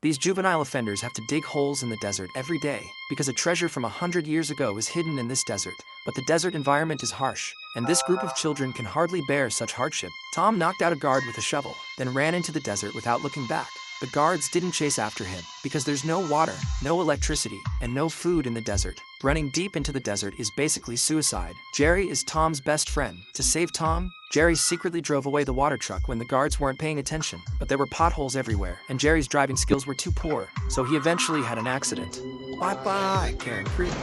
These juvenile offenders have to dig holes in the desert every day because a treasure from 100 years ago is hidden in this desert. But the desert environment is harsh, and this group of children can hardly bear such hardship. Tom knocked out a guard with a shovel, then ran into the desert without looking back. The guards didn't chase after him because there's no water, no electricity, and no food in the desert. Running deep into the desert is basically suicide. Jerry is Tom's best friend. To save Tom, Jerry secretly drove away the water truck when the guards weren't paying attention, but there were potholes everywhere, and Jerry's driving skills were too poor, so he eventually had an accident. Bye-bye, Karen Creek.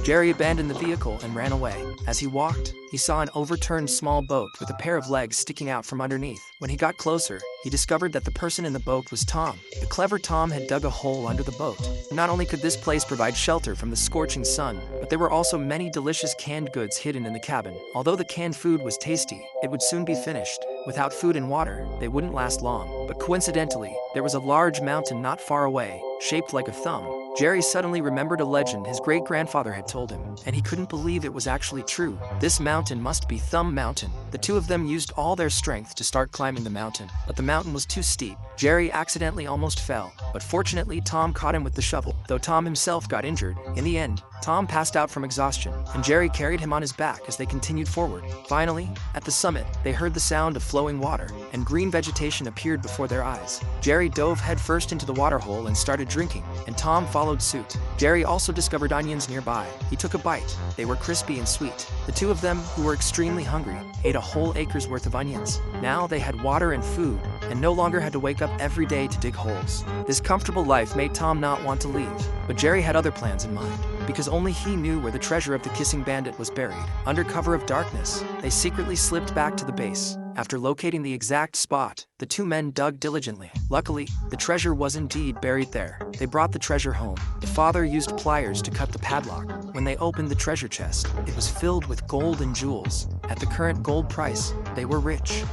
Jerry abandoned the vehicle and ran away. As he walked, he saw an overturned small boat with a pair of legs sticking out from underneath. When he got closer, he discovered that the person in the boat was Tom. The clever Tom had dug a hole under the boat. Not only could this place provide shelter from the scorching sun, but there were also many delicious canned goods hidden in the cabin. Although the canned food was tasty, it would soon be finished. Without food and water, they wouldn't last long. But coincidentally, there was a large mountain not far away, shaped like a thumb. Jerry suddenly remembered a legend his great-grandfather had told him, and he couldn't believe it was actually true. This mountain must be Thumb Mountain. The two of them used all their strength to start climbing the mountain, but the mountain was too steep. Jerry accidentally almost fell, but fortunately Tom caught him with the shovel. Though Tom himself got injured, in the end, Tom passed out from exhaustion, and Jerry carried him on his back as they continued forward. Finally, at the summit, they heard the sound of flowing water, and green vegetation appeared before their eyes. Jerry dove headfirst into the water hole and started drinking, and Tom followed suit. Jerry also discovered onions nearby. He took a bite. They were crispy and sweet. The two of them, who were extremely hungry, ate a whole acre's worth of onions. Now they had water and food, and no longer had to wake up every day to dig holes. This comfortable life made Tom not want to leave, but Jerry had other plans in mind, because only he knew where the treasure of the kissing bandit was buried. Under cover of darkness, they secretly slipped back to the base. After locating the exact spot, the two men dug diligently. Luckily, the treasure was indeed buried there. They brought the treasure home. The father used pliers to cut the padlock. When they opened the treasure chest, it was filled with gold and jewels. At the current gold price, they were rich.